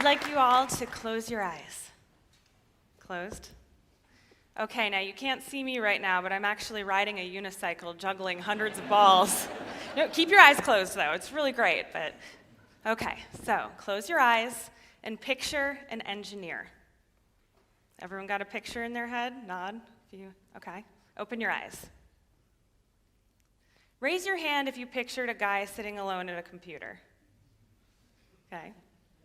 I'd like you all to close your eyes. Closed? Okay, now you can't see me right now, but I'm actually riding a unicycle juggling hundreds of balls. No, keep your eyes closed though, it's really great, but okay, so close your eyes and picture an engineer. Everyone got a picture in their head? Nod. Okay. Open your eyes. Raise your hand if you pictured a guy sitting alone at a computer. Okay.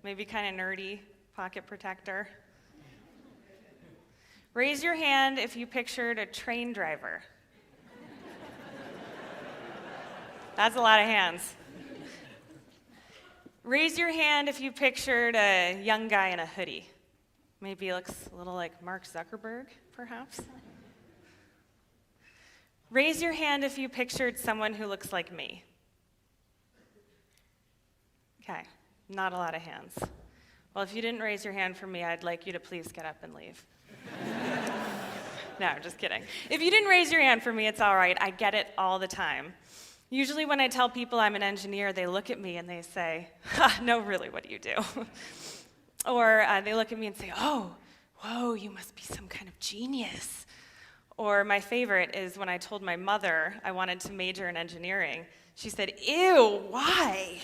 Maybe kind of nerdy, pocket protector. Raise your hand if you pictured a train driver. That's a lot of hands. Raise your hand if you pictured a young guy in a hoodie. Maybe he looks a little like Mark Zuckerberg, perhaps. Raise your hand if you pictured someone who looks like me. Okay, not a lot of hands. Well, if you didn't raise your hand for me, I'd like you to please get up and leave. No, just kidding. If you didn't raise your hand for me, it's all right. I get it all the time. Usually when I tell people I'm an engineer, they look at me and they say, no, really, what do you do? Or they look at me and say, oh, whoa, you must be some kind of genius. Or my favorite is when I told my mother I wanted to major in engineering. She said, ew, why?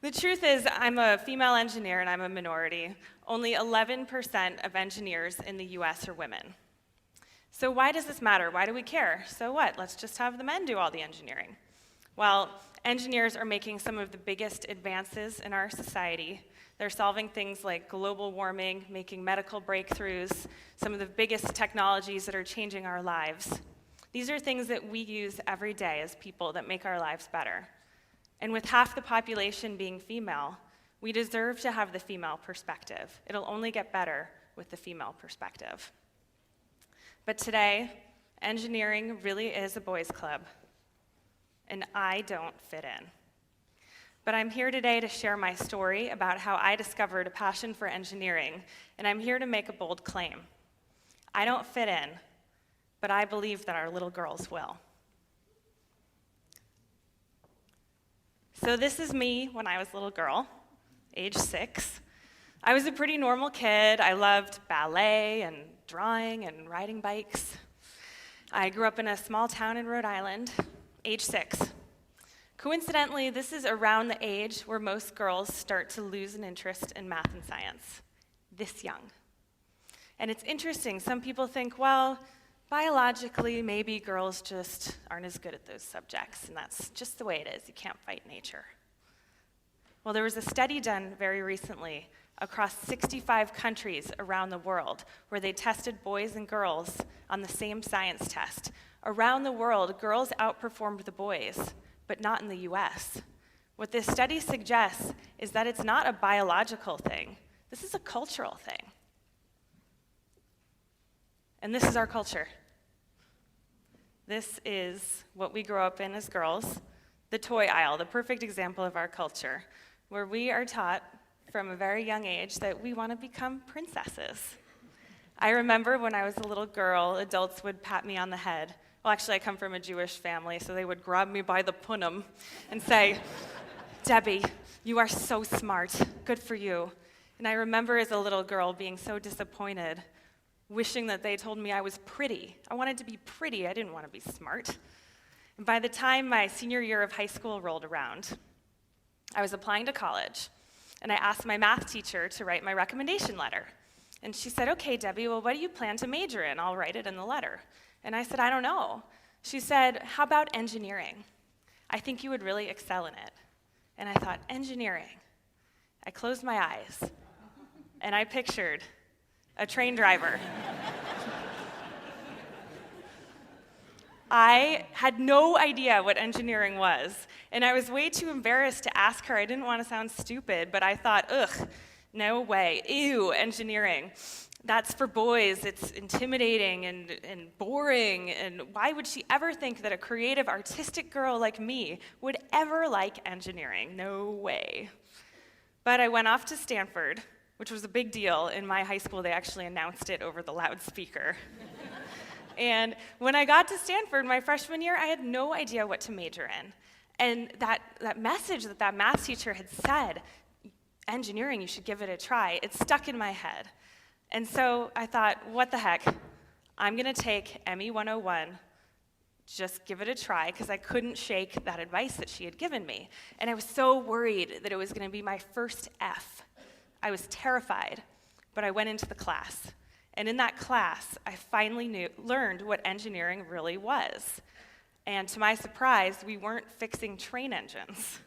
The truth is, I'm a female engineer and I'm a minority. Only 11% of engineers in the US are women. So why does this matter? Why do we care? So what? Let's just have the men do all the engineering. Well, engineers are making some of the biggest advances in our society. They're solving things like global warming, making medical breakthroughs, some of the biggest technologies that are changing our lives. These are things that we use every day as people that make our lives better. And with half the population being female, we deserve to have the female perspective. It'll only get better with the female perspective. But today, engineering really is a boys' club, and I don't fit in. But I'm here today to share my story about how I discovered a passion for engineering, and I'm here to make a bold claim. I don't fit in, but I believe that our little girls will. So this is me when I was a little girl, age 6. I was a pretty normal kid. I loved ballet and drawing and riding bikes. I grew up in a small town in Rhode Island, age 6. Coincidentally, this is around the age where most girls start to lose an interest in math and science, this young. And it's interesting, some people think, well, biologically, maybe girls just aren't as good at those subjects, and that's just the way it is. You can't fight nature. Well, there was a study done very recently across 65 countries around the world where they tested boys and girls on the same science test. Around the world, girls outperformed the boys, but not in the US. What this study suggests is that it's not a biological thing. This is a cultural thing. And this is our culture. This is what we grow up in as girls, the toy aisle, the perfect example of our culture, where we are taught from a very young age that we want to become princesses. I remember when I was a little girl, adults would pat me on the head. Well, actually, I come from a Jewish family, so they would grab me by the punum and say, Debbie, you are so smart. Good for you. And I remember as a little girl being so disappointed, wishing that they told me I was pretty. I wanted to be pretty. I didn't want to be smart. And by the time my senior year of high school rolled around, I was applying to college, and I asked my math teacher to write my recommendation letter. And she said, okay, Debbie, well, what do you plan to major in? I'll write it in the letter. And I said, I don't know. She said, how about engineering? I think you would really excel in it. And I thought, engineering. I closed my eyes, and I pictured a train driver. I had no idea what engineering was, and I was way too embarrassed to ask her. I didn't want to sound stupid, but I thought, ugh, no way, ew, engineering. That's for boys, it's intimidating and boring, and why would she ever think that a creative, artistic girl like me would ever like engineering? No way. But I went off to Stanford, which was a big deal. In my high school, they actually announced it over the loudspeaker. And when I got to Stanford my freshman year, I had no idea what to major in. And that message that math teacher had said, engineering, you should give it a try, it stuck in my head. And so I thought, what the heck? I'm going to take ME 101, just give it a try, because I couldn't shake that advice that she had given me. And I was so worried that it was going to be my first F. I was terrified, but I went into the class. And in that class, I finally learned what engineering really was. And to my surprise, we weren't fixing train engines.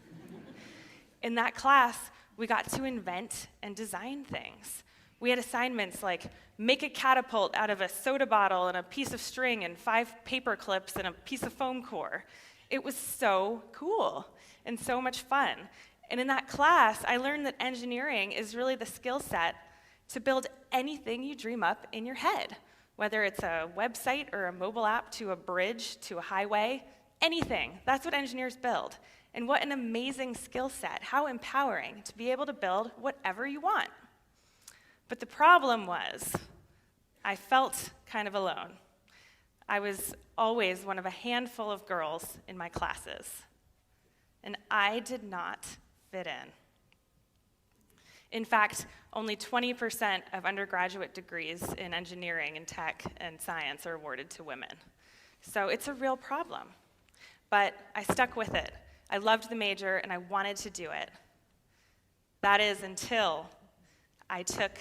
In that class, we got to invent and design things. We had assignments like make a catapult out of a soda bottle and a piece of string and 5 paper clips and a piece of foam core. It was so cool and so much fun. And in that class, I learned that engineering is really the skill set to build anything you dream up in your head, whether it's a website or a mobile app to a bridge to a highway, anything. That's what engineers build. And what an amazing skill set, how empowering to be able to build whatever you want. But the problem was, I felt kind of alone. I was always one of a handful of girls in my classes, and I did not fit in. In fact, only 20% of undergraduate degrees in engineering and tech and science are awarded to women. So it's a real problem. But I stuck with it. I loved the major, and I wanted to do it. That is until I took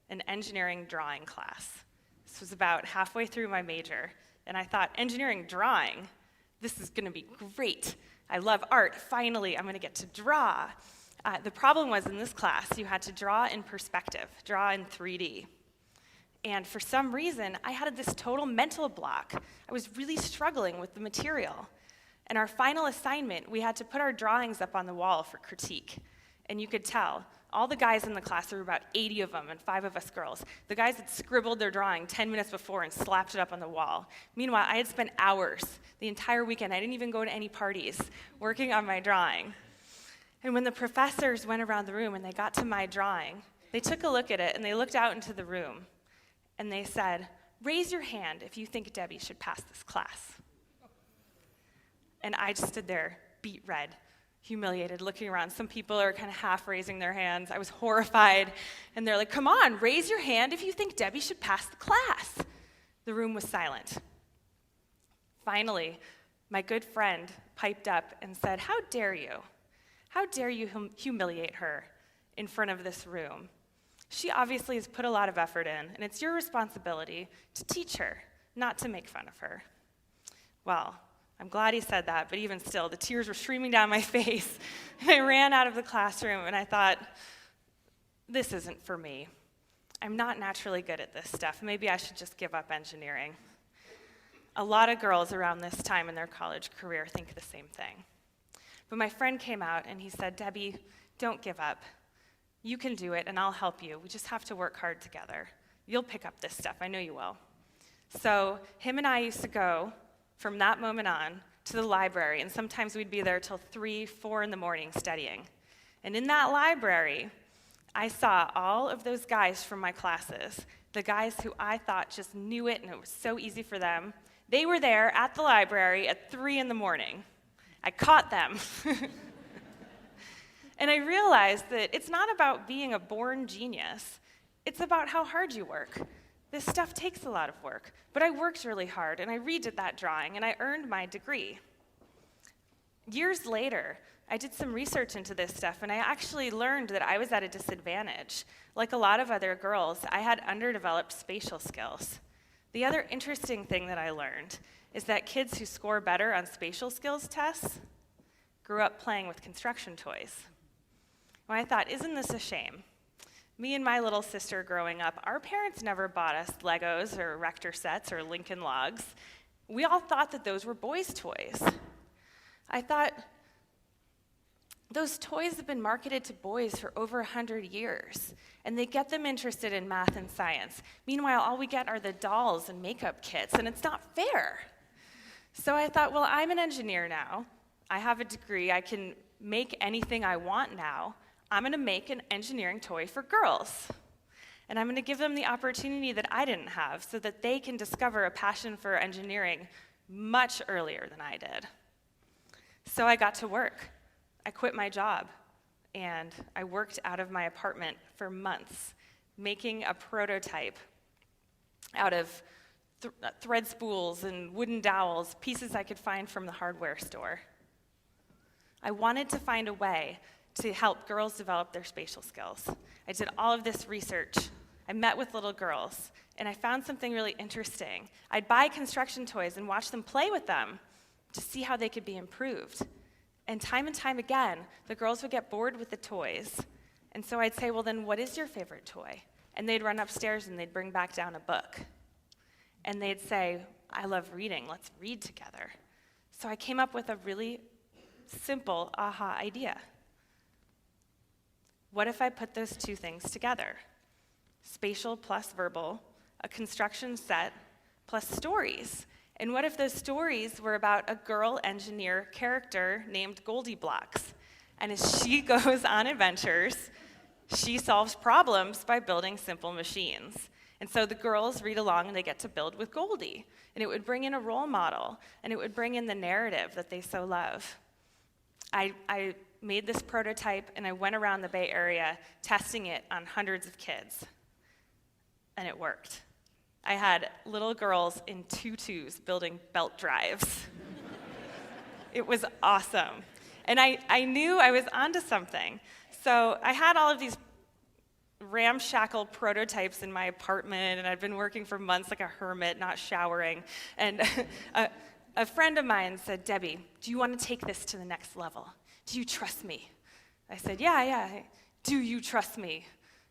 an engineering drawing class. This was about halfway through my major, and I thought, engineering drawing, this is going to be great. I love art. Finally, I'm going to get to draw. The problem was in this class, you had to draw in perspective, draw in 3D. And for some reason, I had this total mental block. I was really struggling with the material. And our final assignment, we had to put our drawings up on the wall for critique. And you could tell, all the guys in the class, there were about 80 of them and 5 of us girls. The guys had scribbled their drawing 10 minutes before and slapped it up on the wall. Meanwhile, I had spent hours, the entire weekend, I didn't even go to any parties, working on my drawing. And when the professors went around the room and they got to my drawing, they took a look at it and they looked out into the room and they said, raise your hand if you think Debbie should pass this class. And I just stood there, beet red, humiliated, looking around. Some people are kind of half raising their hands. I was horrified. And they're like, come on, raise your hand if you think Debbie should pass the class. The room was silent. Finally, my good friend piped up and said, how dare you? How dare you humiliate her in front of this room? She obviously has put a lot of effort in, and it's your responsibility to teach her, not to make fun of her. Well, I'm glad he said that, but even still, the tears were streaming down my face. And I ran out of the classroom, and I thought, this isn't for me. I'm not naturally good at this stuff. Maybe I should just give up engineering. A lot of girls around this time in their college career think the same thing. But my friend came out, and he said, Debbie, don't give up. You can do it, and I'll help you. We just have to work hard together. You'll pick up this stuff. I know you will. So him and I used to go from that moment on to the library, and sometimes we'd be there till 3, 4 in the morning studying. And in that library, I saw all of those guys from my classes, the guys who I thought just knew it and it was so easy for them. They were there at the library at 3 in the morning. I caught them. And I realized that it's not about being a born genius. It's about how hard you work. This stuff takes a lot of work, but I worked really hard, and I redid that drawing, and I earned my degree. Years later, I did some research into this stuff, and I actually learned that I was at a disadvantage. Like a lot of other girls, I had underdeveloped spatial skills. The other interesting thing that I learned is that kids who score better on spatial skills tests grew up playing with construction toys. Well, I thought, isn't this a shame? Me and my little sister growing up, our parents never bought us Legos or Rector sets or Lincoln Logs. We all thought that those were boys' toys. I thought, those toys have been marketed to boys for over 100 years, and they get them interested in math and science. Meanwhile, all we get are the dolls and makeup kits, and it's not fair. So I thought, well, I'm an engineer now. I have a degree. I can make anything I want now. I'm going to make an engineering toy for girls. And I'm going to give them the opportunity that I didn't have so that they can discover a passion for engineering much earlier than I did. So I got to work. I quit my job, and I worked out of my apartment for months, making a prototype out of thread spools and wooden dowels, pieces I could find from the hardware store. I wanted to find a way to help girls develop their spatial skills. I did all of this research. I met with little girls, and I found something really interesting. I'd buy construction toys and watch them play with them to see how they could be improved. And time again, the girls would get bored with the toys. And so I'd say, well, then what is your favorite toy? And they'd run upstairs and they'd bring back down a book. And they'd say, I love reading, let's read together. So I came up with a really simple aha idea. What if I put those two things together? Spatial plus verbal, a construction set plus stories. And what if those stories were about a girl engineer character named Goldilocks? And as she goes on adventures, she solves problems by building simple machines. And so the girls read along and they get to build with Goldie. And it would bring in a role model, and it would bring in the narrative that they so love. I made this prototype, and I went around the Bay Area testing it on hundreds of kids. And it worked. I had little girls in tutus building belt drives. It was awesome. And I knew I was onto something. So I had all of these ramshackle prototypes in my apartment, and I'd been working for months like a hermit, not showering. And a friend of mine said, Debbie, do you want to take this to the next level? Do you trust me? I said, yeah. Do you trust me?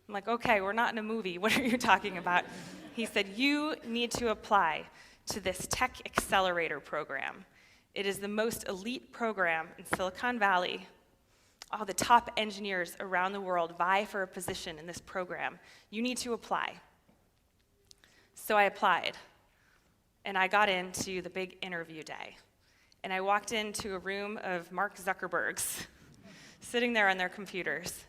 I'm like, okay, we're not in a movie. What are you talking about? He said, you need to apply to this tech accelerator program. It is the most elite program in Silicon Valley. All the top engineers around the world vie for a position in this program. You need to apply. So I applied, and I got into the big interview day. And I walked into a room of Mark Zuckerbergs sitting there on their computers.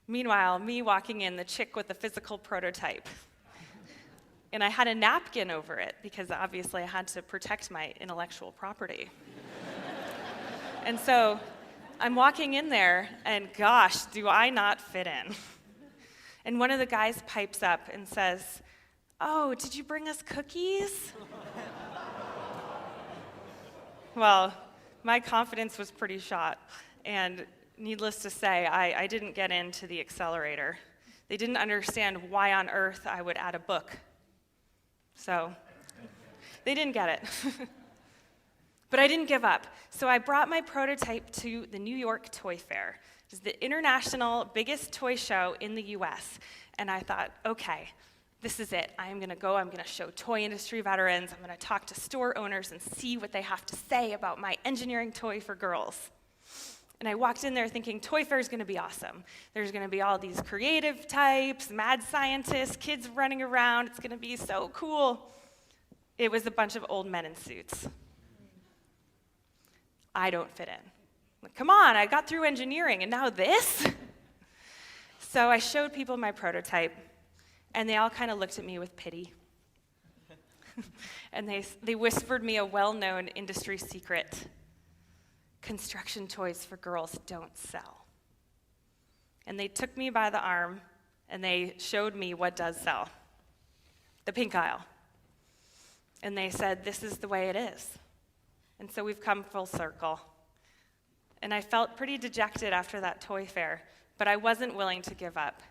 Meanwhile, me walking in, the chick with the physical prototype. And I had a napkin over it because obviously I had to protect my intellectual property. And so I'm walking in there, and gosh, do I not fit in. And one of the guys pipes up and says, oh, did you bring us cookies? Well, my confidence was pretty shot, and needless to say, I didn't get into the accelerator. They didn't understand why on earth I would add a book. So they didn't get it. But I didn't give up. So I brought my prototype to the New York Toy Fair. It's the international biggest toy show in the US. And I thought, okay, this is it. I'm going to go. I'm going to show toy industry veterans. I'm going to talk to store owners and see what they have to say about my engineering toy for girls. And I walked in there thinking, Toy Fair is going to be awesome. There's going to be all these creative types, mad scientists, kids running around. It's going to be so cool. It was a bunch of old men in suits. I don't fit in. Like, come on, I got through engineering, and now this? So I showed people my prototype, and they all kind of looked at me with pity. And they whispered me a well-known industry secret. Construction toys for girls don't sell. And they took me by the arm, and they showed me what does sell. The pink aisle. And they said, this is the way it is. And so we've come full circle. And I felt pretty dejected after that toy fair, but I wasn't willing to give up.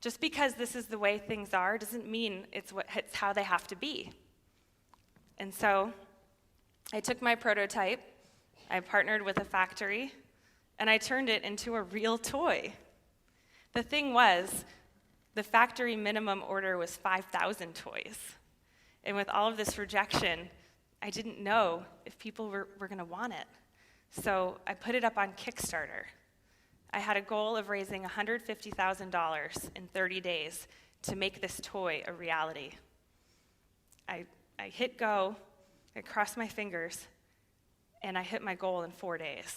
Just because this is the way things are doesn't mean it's how they have to be. And so I took my prototype, I partnered with a factory, and I turned it into a real toy. The thing was, the factory minimum order was 5,000 toys. And with all of this rejection, I didn't know if people were going to want it. So I put it up on Kickstarter. I had a goal of raising $150,000 in 30 days to make this toy a reality. I hit go, I crossed my fingers, and I hit my goal in 4 days.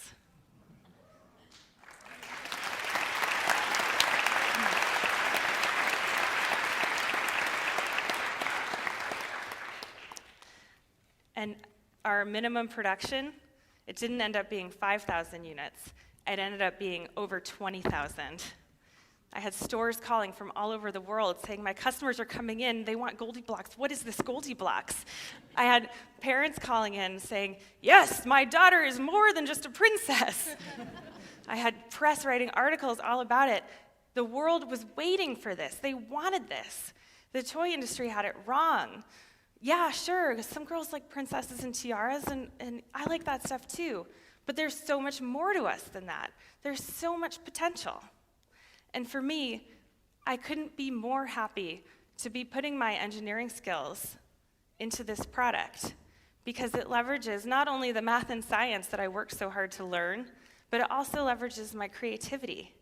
And our minimum production It didn't end up being 5,000 units. It ended up being over 20,000. I had stores calling from all over the world saying, my customers are coming in, they want Goldie Blocks. What is this Goldie Blocks? I had parents calling in saying, yes, my daughter is more than just a princess. I had press writing articles all about it. The world was waiting for this. They wanted this. The toy industry had it wrong. Yeah, sure, some girls like princesses and tiaras, and I like that stuff too. But there's so much more to us than that. There's so much potential. And for me, I couldn't be more happy to be putting my engineering skills into this product because it leverages not only the math and science that I worked so hard to learn, but it also leverages my creativity.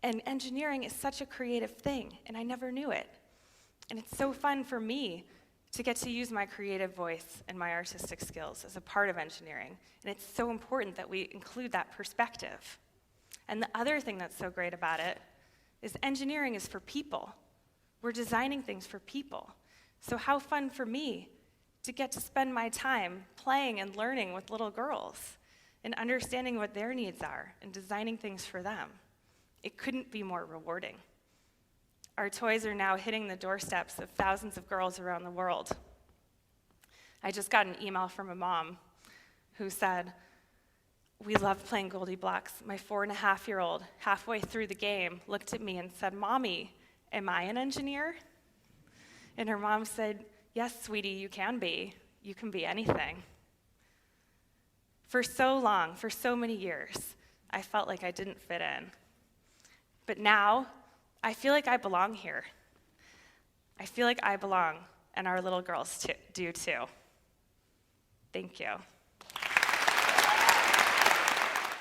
And engineering is such a creative thing, and I never knew it. And it's so fun for me to get to use my creative voice and my artistic skills as a part of engineering. And it's so important that we include that perspective. And the other thing that's so great about it is engineering is for people. We're designing things for people. So how fun for me to get to spend my time playing and learning with little girls and understanding what their needs are and designing things for them. It couldn't be more rewarding. Our toys are now hitting the doorsteps of thousands of girls around the world. I just got an email from a mom who said, we love playing Goldie Blocks. My 4.5-year-old, halfway through the game, looked at me and said, Mommy, am I an engineer? And her mom said, yes, sweetie, you can be. You can be anything. For so long, for so many years, I felt like I didn't fit in. But now, I feel like I belong here. I feel like I belong, and our little girls do too. Thank you.